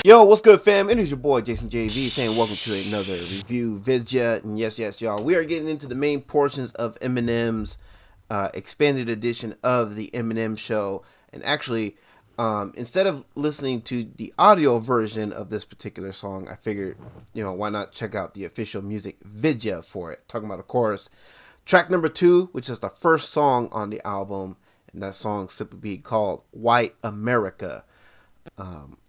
Yo, what's good, fam? It is your boy Jason JV saying welcome to another review video. And yes, y'all, we are getting into the main portions of Eminem's expanded edition of the Eminem Show. And actually, instead of listening to the audio version of this particular song, I figured, why not check out the official music video for it? Talking about, of course, track number 2, which is the first song on the album, and that song simply be called White America.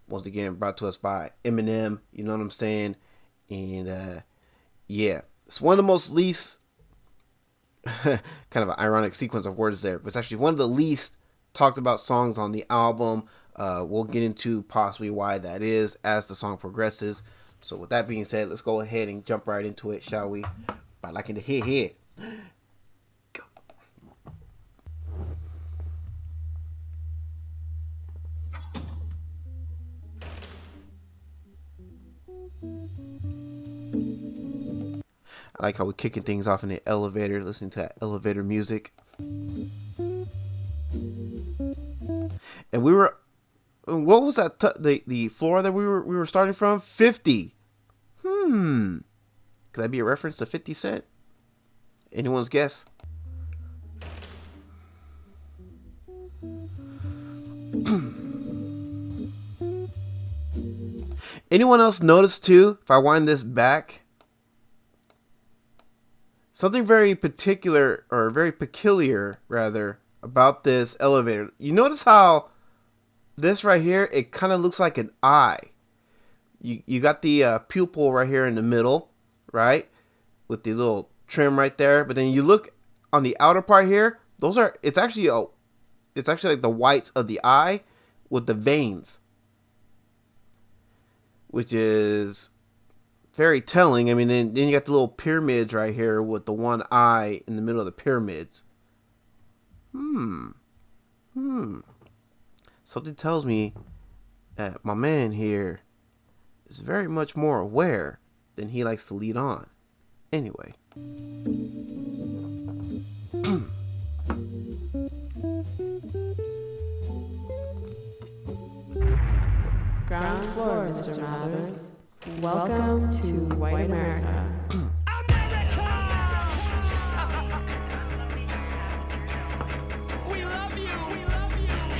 Once again, brought to us by Eminem, you know what I'm saying? And yeah, it's one of the most least, kind of an ironic sequence of words there, but it's actually one of the least talked about songs on the album. We'll get into possibly why that is as the song progresses. So with that being said, let's go ahead and jump right into it, shall we? By liking the hit. Go. I like how we're kicking things off in the elevator, listening to that elevator music. And we were, what was that? The floor that we were starting from? 50. Could that be a reference to 50 Cent? Anyone's guess? Anyone else notice too, if I wind this back, something very particular, or very peculiar rather, about this elevator? You notice how this right here, it kind of looks like an eye. You got the pupil right here in the middle, right, with the little trim right there. But then you look on the outer part here; it's actually like the whites of the eye with the veins, which is very telling. I mean, then you got the little pyramids right here with the one eye in the middle of the pyramids. Something tells me that my man here is very much more aware than he likes to lead on. Anyway. Ground floor, Mr. Mathers. Welcome to White America. We love you.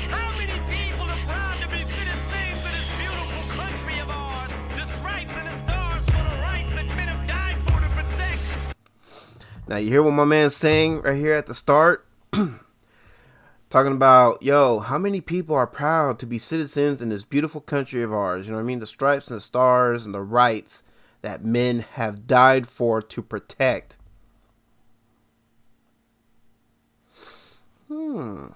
How many people are proud to be citizens of this beautiful country of ours? The stripes and the stars for the rights that men have died for to protect. Now you hear what my man's saying right here at the start? Talking about, how many people are proud to be citizens in this beautiful country of ours? You know what I mean? The stripes and the stars and the rights that men have died for to protect. Now,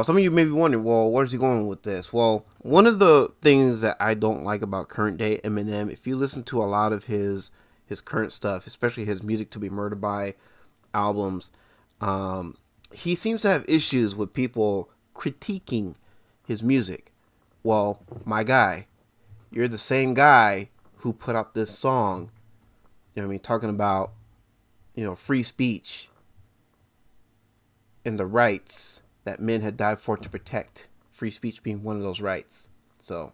some of you may be wondering, well, where's he going with this? Well, one of the things that I don't like about current day Eminem, if you listen to a lot of his current stuff, especially his Music to Be Murdered By albums, he seems to have issues with people critiquing his music. Well, my guy, you're the same guy who put out this song, talking about, free speech and the rights that men had died for to protect. Free speech being one of those rights. So,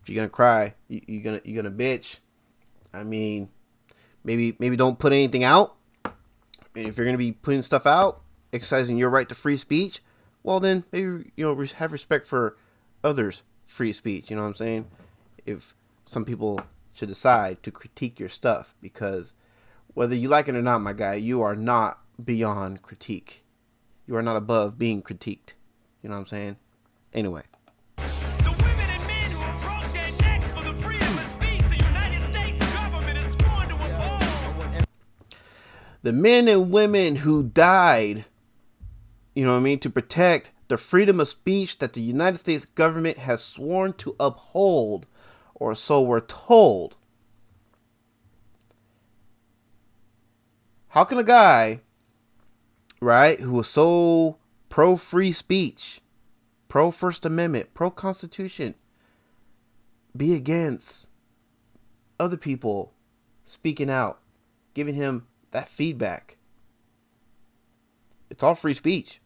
if you're gonna cry, you're gonna bitch. I mean, maybe don't put anything out. And if you're gonna be putting stuff out, exercising your right to free speech, well then maybe have respect for others' free speech. You know what I'm saying? If some people should decide to critique your stuff, because whether you like it or not, my guy, you are not beyond critique. You are not above being critiqued. You know what I'm saying? Anyway. The women and men who have broke their necks for the freedom of speech the United States government is sworn to uphold. The men and women who died, to protect the freedom of speech that the United States government has sworn to uphold, or so we're told. How can a guy, right, who was so pro free speech, pro First Amendment, pro Constitution, be against other people speaking out, giving him that feedback? It's all free speech.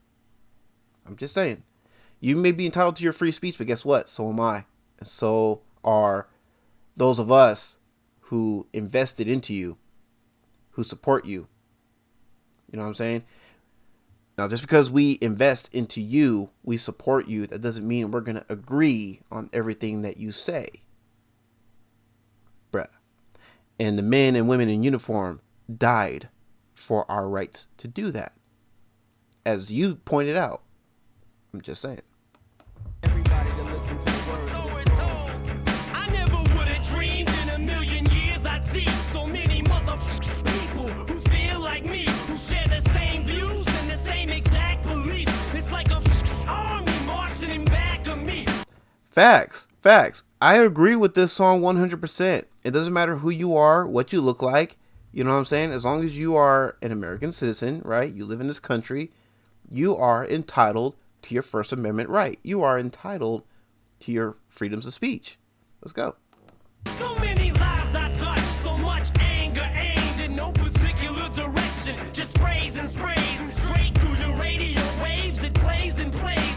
I'm just saying. You may be entitled to your free speech, but guess what? So am I. And so are those of us who invested into you, who support you. You know what I'm saying? Now, just because we invest into you, we support you, that doesn't mean we're going to agree on everything that you say. Bruh. And the men and women in uniform died for our rights to do that. As you pointed out. I'm just saying. Everybody that listens to the words of the song. I never would have dreamed in a million years I'd see so many motherfucking people who feel like me, who share the same views and the same exact beliefs. It's like a army marching in back of me. Facts. Facts. I agree with this song 100%. It doesn't matter who you are, what you look like. You know what I'm saying? As long as you are an American citizen, right? You live in this country. You are entitled to your First Amendment right. You are entitled to your freedoms of speech. Let's go. So many lives I touch, so much anger aimed in no particular direction. Just sprays and sprays straight through your radio waves. It plays and plays.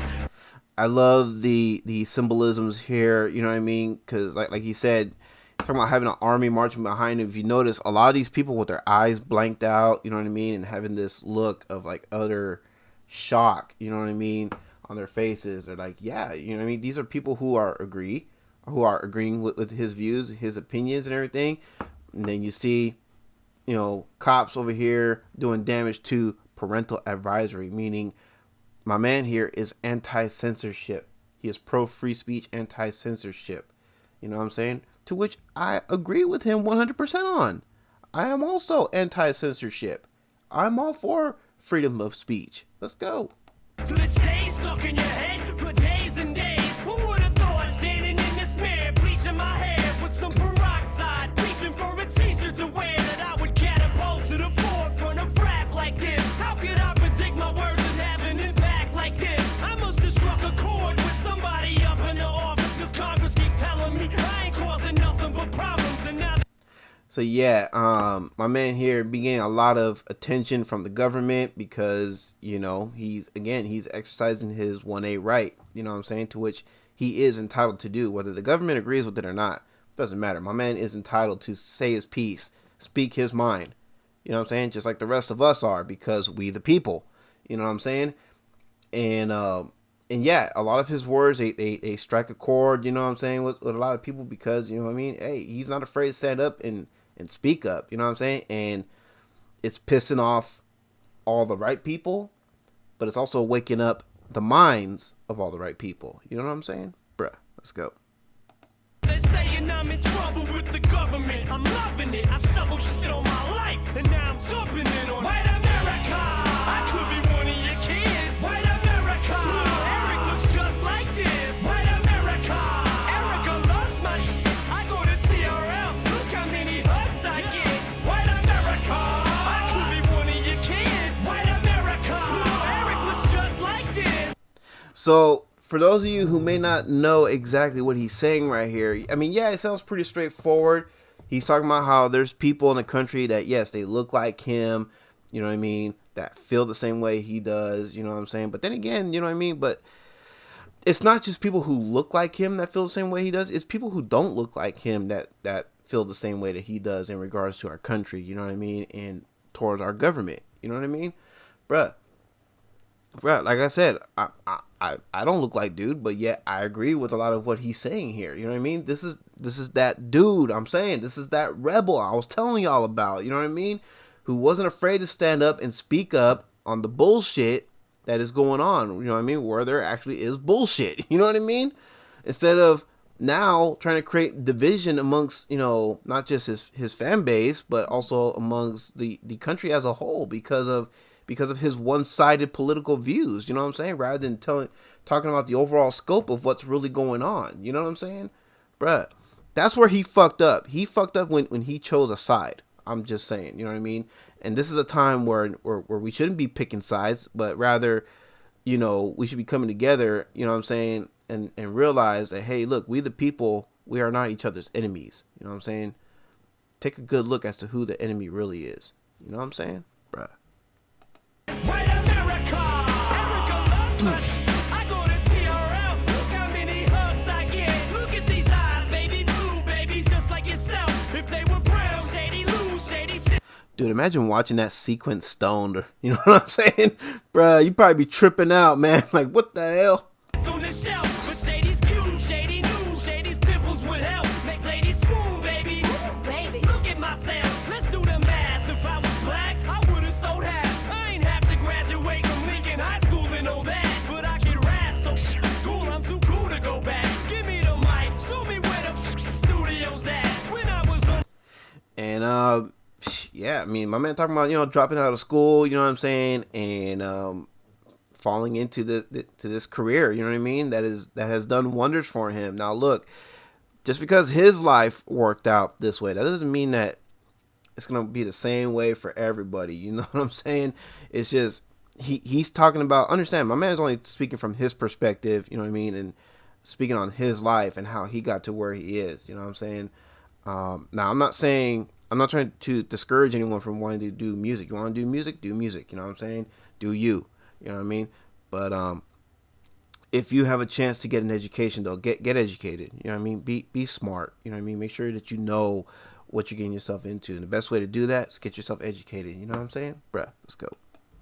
I love the symbolisms here. You know what I mean? Because like he said, talking about having an army marching behind him. If you notice, a lot of these people with their eyes blanked out, you know what I mean, and having this look of like utter shock, you know what I mean, on their faces. They're like, yeah, you know what I mean. These are people who are agreeing with his views, his opinions, and everything. And then you see, you know, cops over here doing damage to parental advisory, meaning my man here is anti-censorship. He is pro-free speech, anti-censorship. You know what I'm saying? To which I agree with him 100% on. I am also anti-censorship. I'm all for freedom of speech. Let's go. So this stays stuck in your head for days and days. Who would have thought standing in this mirror, bleaching my hair with some peroxide, reaching for a t-shirt to wear that I would catapult to the forefront of rap like this? How could I predict my words and have an impact like this? I must have struck a chord with somebody up in the office, cause Congress keeps telling me I ain't causing nothing but problems, and now. So yeah, my man here be getting a lot of attention from the government because, you know, he's exercising his 1A right, you know what I'm saying, to which he is entitled to do, whether the government agrees with it or not. Doesn't matter. My man is entitled to say his piece, speak his mind, you know what I'm saying, just like the rest of us are, because we the people, you know what I'm saying. And yeah, a lot of his words, they strike a chord, you know what I'm saying, with a lot of people, because, you know what I mean, hey, he's not afraid to stand up and speak up, you know what I'm saying? And it's pissing off all the right people, but it's also waking up the minds of all the right people. You know what I'm saying? Bruh, let's go. They're saying I'm in trouble with the government. I'm loving it. I shoveled shit on my life, and now I'm jumping in on White America. I could be one of your kids. White America. Eric looks just like this. White America. Erica loves my shit. I go to TRL. Look how many hugs I get. White America. I could be one of your kids. White America. Eric looks just like this. So, for those of you who may not know exactly what he's saying right here, I mean, yeah, it sounds pretty straightforward. He's talking about how there's people in the country that, yes, they look like him, you know what I mean, that feel the same way he does, you know what I'm saying? But then again, you know what I mean? But it's not just people who look like him that feel the same way he does. It's people who don't look like him that feel the same way that he does in regards to our country, you know what I mean? And towards our government, you know what I mean? Bruh, like I said, I don't look like dude, but yet I agree with a lot of what he's saying here. You know what I mean? This is that dude. I'm saying this is that rebel I was telling y'all about. You know what I mean? Who wasn't afraid to stand up and speak up on the bullshit that is going on. You know what I mean? Where there actually is bullshit. You know what I mean? Instead of now trying to create division amongst, you know, not just his fan base, but also amongst the country as a whole because of his one-sided political views, you know what I'm saying? Rather than talking about the overall scope of what's really going on, you know what I'm saying? Bruh, that's where he fucked up. He fucked up when he chose a side. I'm just saying, you know what I mean? And this is a time where we shouldn't be picking sides, but rather, you know, we should be coming together, you know what I'm saying? And realize that, hey, look, we the people, we are not each other's enemies. You know what I'm saying? Take a good look as to who the enemy really is. You know what I'm saying? Bruh. White America. Erica loves my shit. I go to TRL. Look how many hugs I get. Look at these eyes, baby. Dude, imagine watching that sequence stoned. You know what I'm saying? Bruh, you probably be tripping out, man. Like, what the hell? On the shelf, but Shady's cute, Shady new, Shady's dimples would help make ladies swoon, baby. Baby, look at myself. Let's do the math. If I was black, I would have sold half. I ain't have to graduate from Lincoln High School and all that, but I can rap. So school, I'm too cool to go back. Give me the mic, show me where the studio's at. When I was on. And yeah, I mean, my man talking about dropping out of school. You know what I'm saying? And falling into this career, you know what I mean? That has done wonders for him. Now look, just because his life worked out this way, that doesn't mean that it's gonna be the same way for everybody. You know what I'm saying? It's just he's talking about, understand, my man's only speaking from his perspective, you know what I mean, and speaking on his life and how he got to where he is. You know what I'm saying? Now I'm not trying to discourage anyone from wanting to do music. You want to do music? Do music. You know what I'm saying? Do you. You know what I mean? But if you have a chance to get an education, though, get educated. You know what I mean? Be smart. You know what I mean? Make sure that you know what you're getting yourself into. And the best way to do that is get yourself educated. You know what I'm saying? Bruh, let's go.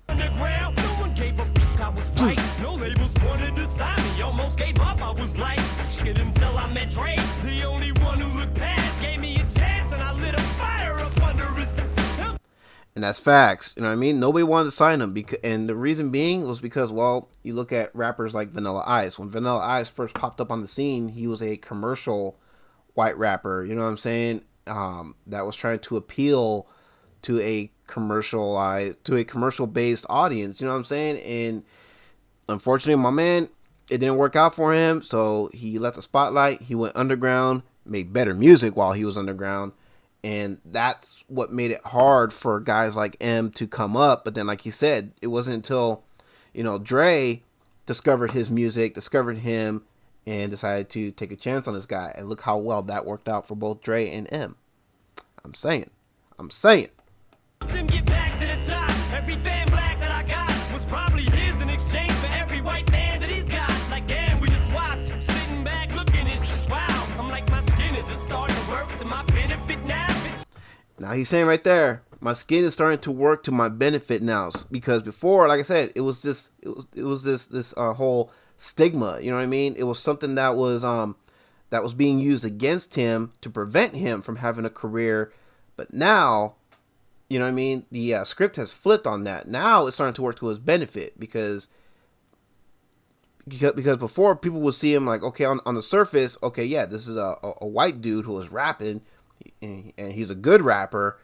Underground, no one gave a fuck, I was right. No labels wanted to sign me, almost gave up, I was like, it until I met Dre. The only one who looked past, gave me a chance, and I lit a fire up under his. And that's facts. You know what I mean? Nobody wanted to sign him. And the reason being was because, well, you look at rappers like Vanilla Ice. When Vanilla Ice first popped up on the scene, he was a commercial white rapper. You know what I'm saying? That was trying to appeal to a commercial based audience. You know what I'm saying? And unfortunately, my man, it didn't work out for him. So he left the spotlight. He went underground, made better music while he was underground. And that's what made it hard for guys like M to come up. But then, like he said, it wasn't until, Dre discovered his music, discovered him, and decided to take a chance on this guy. And look how well that worked out for both Dre and M. I'm saying. Get back to the top. Every fan black that I got was probably his in exchange for every white man that he's got. Like, damn, we just swapped. Sitting back looking at wow. I'm like, my skin is starting to work to my benefit now. Now he's saying right there, my skin is starting to work to my benefit now, because before, like I said, it was this whole stigma. You know what I mean? It was something that was being used against him to prevent him from having a career. But now, you know what I mean? The script has flipped on that. Now it's starting to work to his benefit because before people would see him like, okay, on the surface, okay, yeah, this is a white dude who is rapping. And he's a good rapper,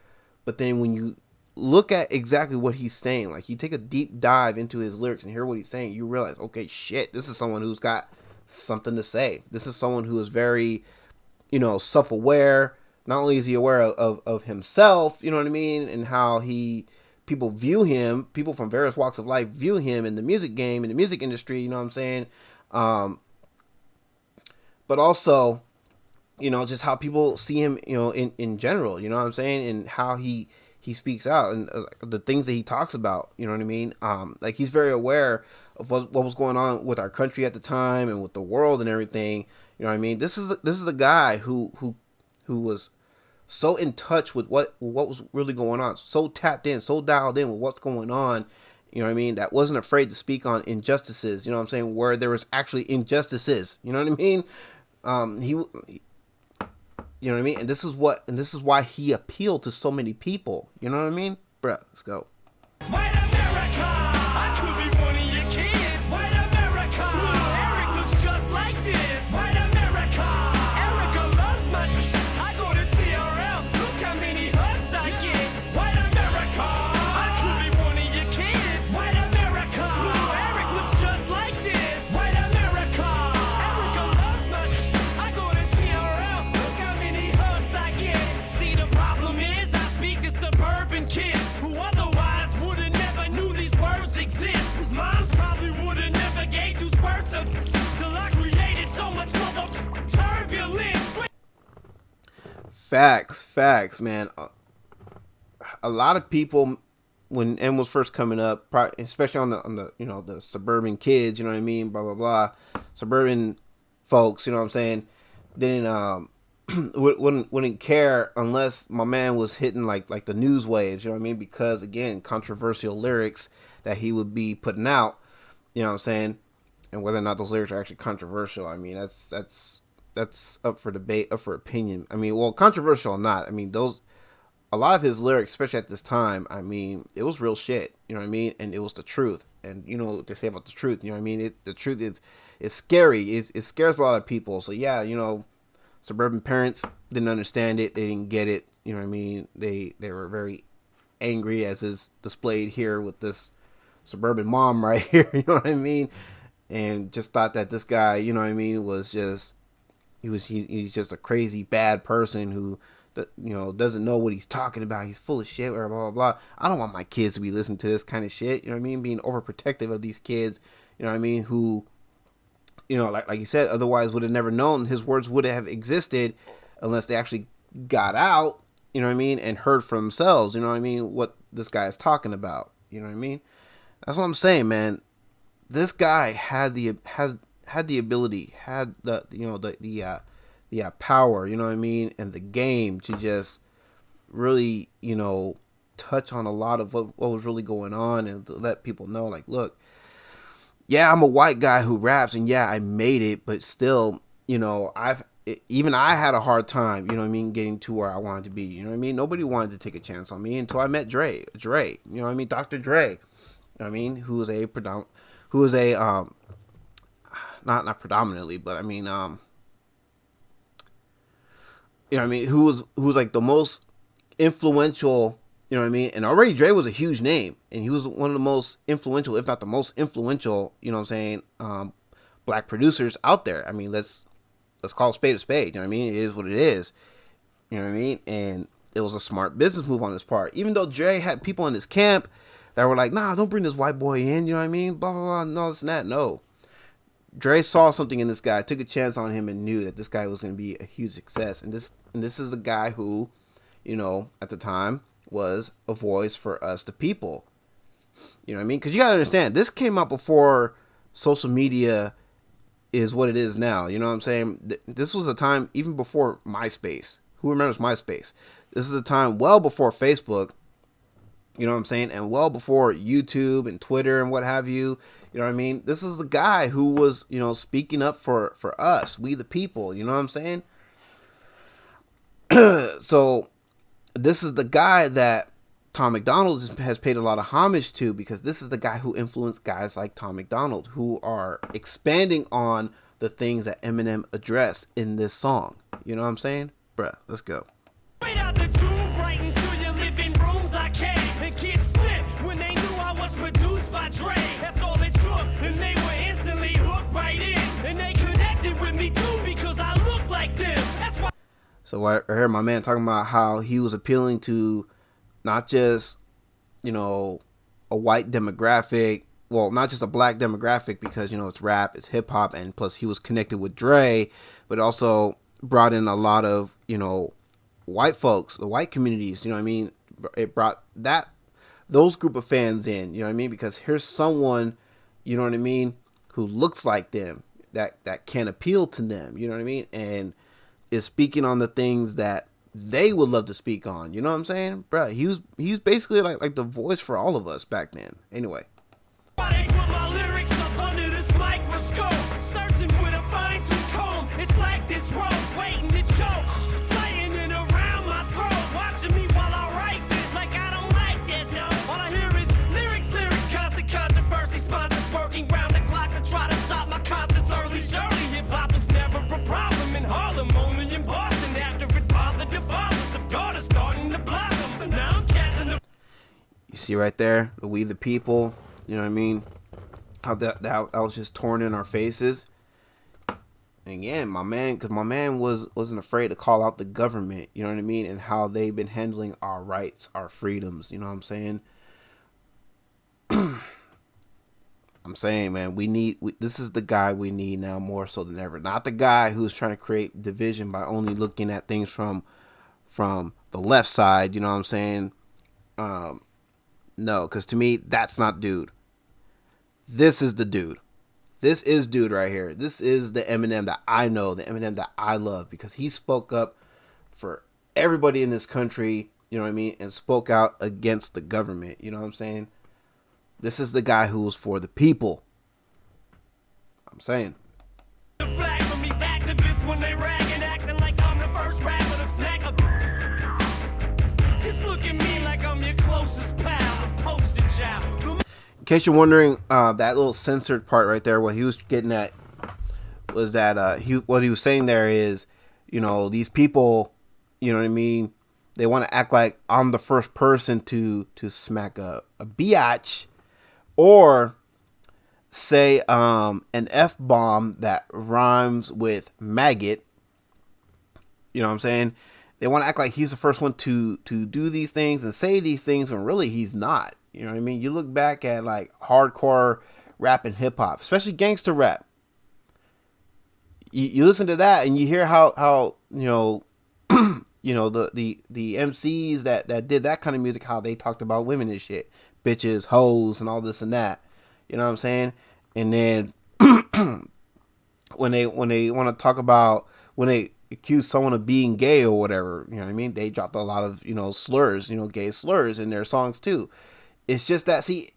but then when you look at exactly what he's saying, like you take a deep dive into his lyrics and hear what he's saying, you realize, okay, shit, this is someone who's got something to say. This is someone who is very, self-aware. Not only is he aware of himself, you know what I mean, and how people view him, people from various walks of life view him in the music game, in the music industry, you know what I'm saying? But also, just how people see him, in general, you know what I'm saying? And how he speaks out and the things that he talks about, you know what I mean? Like he's very aware of what was going on with our country at the time and with the world and everything. You know what I mean? This is the guy who was so in touch with what was really going on, so tapped in, so dialed in with what's going on. You know what I mean? That wasn't afraid to speak on injustices, you know what I'm saying? Where there was actually injustices, you know what I mean? You know what I mean? And this is why he appealed to so many people. You know what I mean? Bruh, let's go. White America, I could be one of your kids. White America, Eric looks just like this. White America, Erica loves my shit. I go to TRL, look how many hugs I get. White America, I could be one of your kids. White America, Eric looks just like this. White America, Erica loves my shit. I go to TRL, look how many hugs I get. See, the problem is I speak to suburban kids who otherwise would have never knew these words exist. Whose moms probably would have never gave 2 squirts of till I created so much turbulence. Facts, man. A lot of people, when M was first coming up, especially on the the suburban kids, you know what I mean, blah blah blah, suburban folks, you know what I'm saying, didn't wouldn't care unless my man was hitting like the news waves, you know what I mean? Because again, controversial lyrics that he would be putting out, you know what I'm saying? And whether or not those lyrics are actually controversial, I mean, that's up for debate, up for opinion. I mean, well, controversial or not, I mean, a lot of his lyrics, especially at this time, I mean, it was real shit, you know what I mean? And it was the truth. And you know what they say about the truth, you know what I mean? The truth is, it's scary. It scares a lot of people. So yeah, you know, suburban parents didn't understand it. They didn't get it. You know what I mean? They were very angry, as is displayed here with this suburban mom right here. You know what I mean? And just thought that this guy, you know what I mean, was just he's just a crazy bad person who, you know, doesn't know what he's talking about. He's full of shit, or blah blah blah. I don't want my kids to be listening to this kind of shit. You know what I mean? Being overprotective of these kids. You know what I mean? Who, you know, like you said, otherwise would have never known. His words would have existed unless they actually got out, you know what I mean, and heard for themselves, you know what I mean, what this guy is talking about. You know what I mean? That's what I'm saying, man. This guy had the ability, had the power, you know what I mean, and the game to just really, you know, touch on a lot of what was really going on, and to let people know, like, look, yeah, I'm a white guy who raps, and yeah, I made it, but still, you know, I had a hard time, you know what I mean, getting to where I wanted to be. You know what I mean? Nobody wanted to take a chance on me until I met Dre, you know what I mean, Dr. Dre, you know what I mean, who was a not predominantly, but I mean, you know what I mean, who was like the most influential, you know what I mean? And already Dre was a huge name, and he was one of the most influential, if not the most influential, you know what I'm saying, black producers out there. I mean, let's call a spade, you know what I mean? It is what it is, you know what I mean? And it was a smart business move on his part, even though Dre had people in his camp that were like, nah, don't bring this white boy in, you know what I mean? Blah, blah, blah, no, this and that. No. Dre saw something in this guy, took a chance on him, and knew that this guy was going to be a huge success. And this is the guy who, you know, at the time was a voice for us, the people. You know what I mean? Because you got to understand, this came out before social media is what it is now. You know what I'm saying? This was a time even before MySpace. Who remembers MySpace? This is a time well before Facebook. You know what I'm saying? And well before YouTube and Twitter and what have you. You know what I mean? This is the guy who was, you know, speaking up for us, we the people. You know what I'm saying? So this is the guy that Tom MacDonald has paid a lot of homage to, because this is the guy who influenced guys like Tom MacDonald, who are expanding on the things that Eminem addressed in this song. You know what I'm saying? Bruh, let's go. Straight out the tube, right into your living rooms I came. And kids flipped when they knew I was produced by Dre. That's all it took, and they were instantly hooked right in. And they connected with me too, because I look like them. That's why. So I heard my man talking about how he was appealing to not just, you know, a white demographic, well, not just a black demographic, because, you know, it's rap, it's hip hop, and plus he was connected with Dre, but also brought in a lot of, you know, white folks, the white communities, you know what I mean? It brought those group of fans in, you know what I mean? Because here's someone, you know what I mean, who looks like them, that can appeal to them, you know what I mean? And is speaking on the things that they would love to speak on, you know what I'm saying? Bruh, he was basically like the voice for all of us back then. Anyway. Why they put my lyrics up under this microscope, searching with a fine-tooth comb. It's like this rope waiting to choke, tightening around my throat, watching me while I write this like I don't like this. No, all I hear is lyrics, constant controversy, sponsors working round the clock to try to stop my concerts early. Surely hip-hop was never a problem in Harlem, only in Boston. After it bothered the fathers of God is starting to blossom. So now I'm catching the... You see right there, the we the people, you know what I mean? How that was just torn in our faces. And again, my man wasn't afraid to call out the government, you know what I mean? And how they've been handling our rights, our freedoms, you know what I'm saying? I'm saying, man, this is the guy we need now more so than ever. Not the guy who's trying to create division by only looking at things from the left side, you know what I'm saying? No, because to me, that's not dude. This is the dude. This is dude right here. This is the Eminem that I know, the Eminem that I love, because he spoke up for everybody in this country, you know what I mean, and spoke out against the government, you know what I'm saying? This is the guy who was for the people. I'm saying. The flag from these activists when they ragging, acting like I'm the first rapper to smack a. Just look at me like I'm your closest pal, the poster child. In case you're wondering, that little censored part right there, what he was getting at was that what he was saying there is, you know, these people, you know what I mean, they want to act like I'm the first person to smack a biatch, or say an F-bomb that rhymes with maggot. You know what I'm saying? They want to act like he's the first one to do these things and say these things when really he's not. You know what I mean? You look back at like hardcore rap and hip hop, especially gangster rap. You listen to that and you hear how you know you know the MCs that did that kind of music, how they talked about women and shit, bitches, hoes, and all this and that. You know what I'm saying? And then when they want to talk about when they accuse someone of being gay or whatever, you know what I mean? They dropped a lot of, you know, slurs, you know, gay slurs in their songs too. It's just that, see,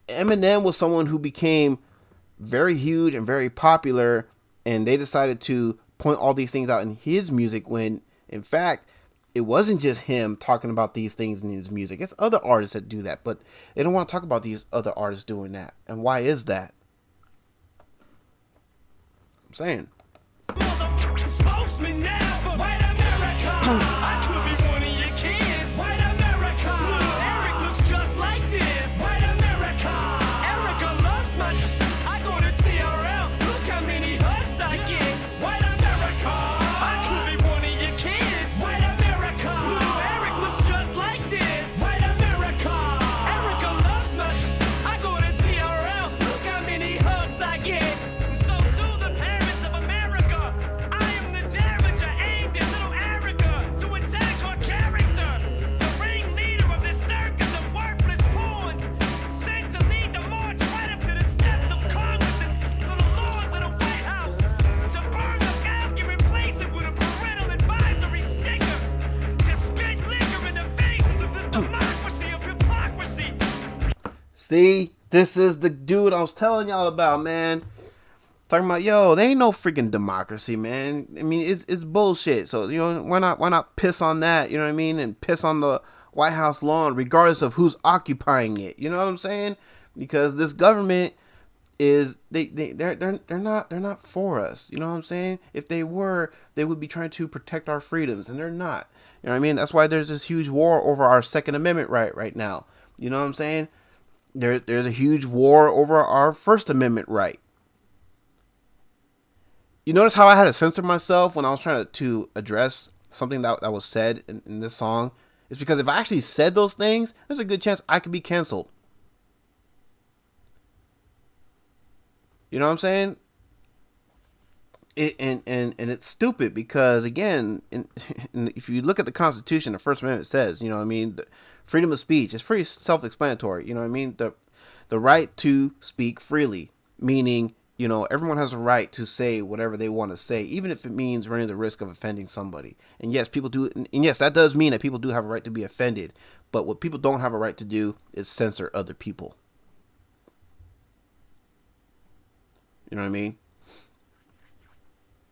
Eminem was someone who became very huge and very popular, and they decided to point all these things out in his music when, in fact, it wasn't just him talking about these things in his music. It's other artists that do that, but they don't want to talk about these other artists doing that. And why is that? I'm saying. Spokesman now for white America. I could be one of your kids. White America. Little Eric looks just like this. White America. Erica loves my I go to TRL. Look how many hugs I get. White America. I could be one of your kids. White America. Little Eric looks just like this. White America. Erica loves my I go to TRL. Look how many hugs I get. So to the parents of America, I am the damager aimed at little Erica to attack her character. The ringleader of this circus of worthless pawns, sent to lead the march right up to the steps of Congress and to the lords of the White House, to burn the basket, replace it with a parental advisory sticker, to spit liquor in the faces of this democracy of hypocrisy. See, this is the dude I was telling y'all about, man. Talking about, yo, there ain't no freaking democracy, man. I mean, it's bullshit. So, you know, why not piss on that, you know what I mean? And piss on the White House lawn, regardless of who's occupying it. You know what I'm saying? Because this government is, they're not for us. You know what I'm saying? If they were, they would be trying to protect our freedoms, and they're not. You know what I mean? That's why there's this huge war over our Second Amendment right now. You know what I'm saying? There's a huge war over our First Amendment right. You notice how I had to censor myself when I was trying to address something that was said in this song? It's because if I actually said those things, there's a good chance I could be canceled. You know what I'm saying? And it's stupid because, again, if you look at the Constitution, the First Amendment says, you know what I mean, the freedom of speech is pretty self-explanatory. You know what I mean? The right to speak freely, meaning, you know, everyone has a right to say whatever they want to say, even if it means running the risk of offending somebody. And yes, people do, and yes, that does mean that people do have a right to be offended. But what people don't have a right to do is censor other people. You know what I mean?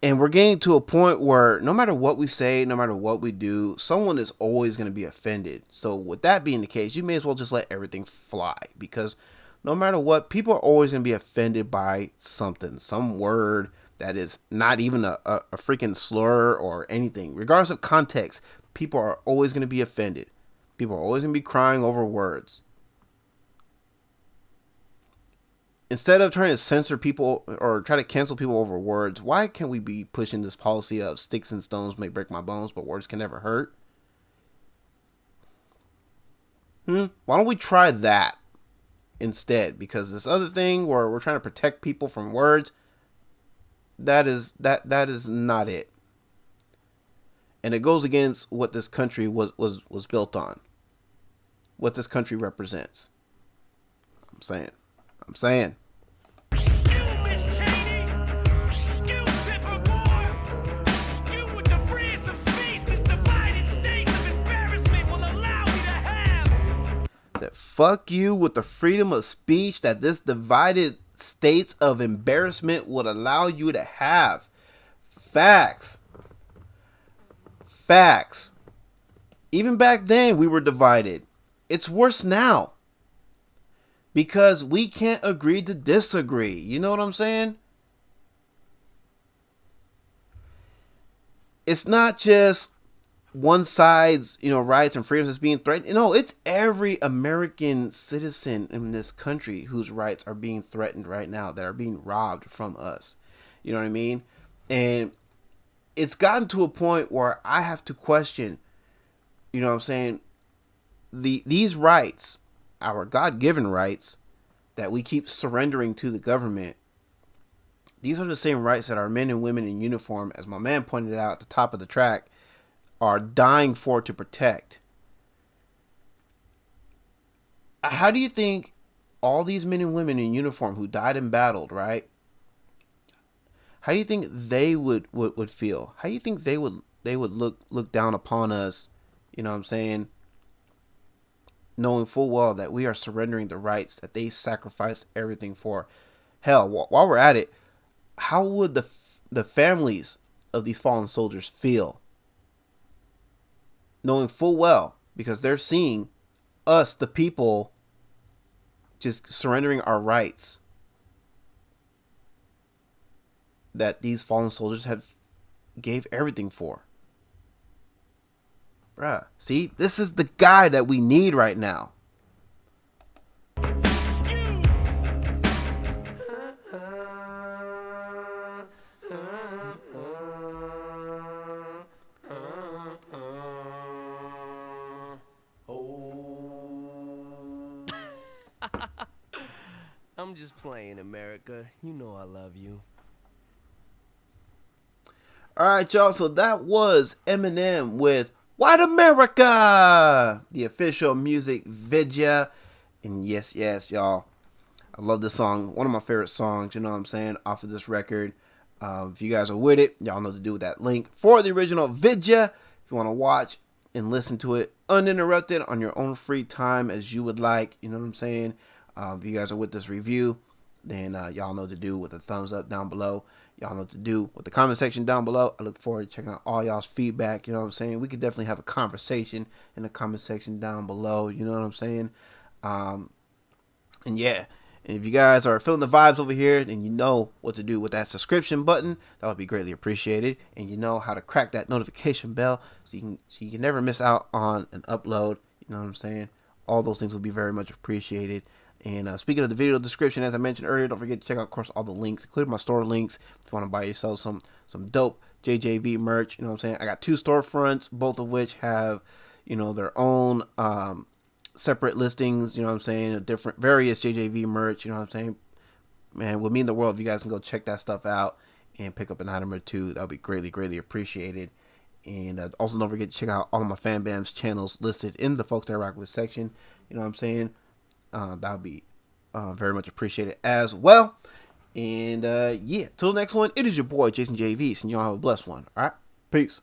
And we're getting to a point where no matter what we say, no matter what we do, someone is always going to be offended. So with that being the case, you may as well just let everything fly, because no matter what, people are always going to be offended by something, some word that is not even a freaking slur or anything. Regardless of context, people are always going to be offended. People are always going to be crying over words. Instead of trying to censor people or try to cancel people over words, why can't we be pushing this policy of sticks and stones may break my bones, but words can never hurt? Why don't we try that instead? Because this other thing where we're trying to protect people from words, that is not it. And it goes against what this country was built on. What this country represents. I'm saying. You mischievous fuck you with the freedom of speech that this divided states of embarrassment would allow you to have. Facts. Facts. Even back then, we were divided. It's worse now. Because we can't agree to disagree. You know what I'm saying? It's not just one side's, rights and freedoms that's being threatened. No, it's every American citizen in this country whose rights are being threatened right now, that are being robbed from us. You know what I mean? And it's gotten to a point where I have to question, you know what I'm saying, these rights, our God-given rights that we keep surrendering to the government. These are the same rights that our men and women in uniform, as my man pointed out at the top of the track, are dying for to protect. How do you think all these men and women in uniform who died and battled, right? How do you think they would feel? How do you think they would look down upon us, you know what I'm saying? Knowing full well that we are surrendering the rights that they sacrificed everything for. Hell, while we're at it, how would the families of these fallen soldiers feel? Knowing full well, because they're seeing us, the people, just surrendering our rights that these fallen soldiers have gave everything for. Bruh, see, this is the guy that we need right now. I'm just playing, America. You know I love you. Alright, y'all, so that was Eminem with White America, the official music video. And yes, y'all, I love this song. One of my favorite songs, you know what I'm saying, off of this record. If you guys are with it, y'all know to do with that link for the original video. If you want to watch and listen to it uninterrupted on your own free time as you would like, you know what I'm saying. If you guys are with this review, then y'all know what to do with a thumbs up down below. Y'all know what to do with the comment section down below. I look forward to checking out all y'all's feedback. You know what I'm saying? We could definitely have a conversation in the comment section down below. You know what I'm saying? And yeah, and if you guys are feeling the vibes over here, then you know what to do with that subscription button. That would be greatly appreciated. And you know how to crack that notification bell so you can never miss out on an upload. You know what I'm saying? All those things will be very much appreciated. And speaking of the video description, as I mentioned earlier, don't forget to check out, of course, all the links, including my store links. If you want to buy yourself some dope JJV merch, you know what I'm saying? I got 2 storefronts, both of which have, their own separate listings, you know what I'm saying? Different, various JJV merch, you know what I'm saying? Man, it would mean the world if you guys can go check that stuff out and pick up an item or two. That would be greatly, greatly appreciated. And also don't forget to check out all of my fan bams channels listed in the Folks That Rock With section, you know what I'm saying? That would be very much appreciated as well. And yeah, till the next one, it is your boy Jason JV, and y'all have a blessed one. All right, peace.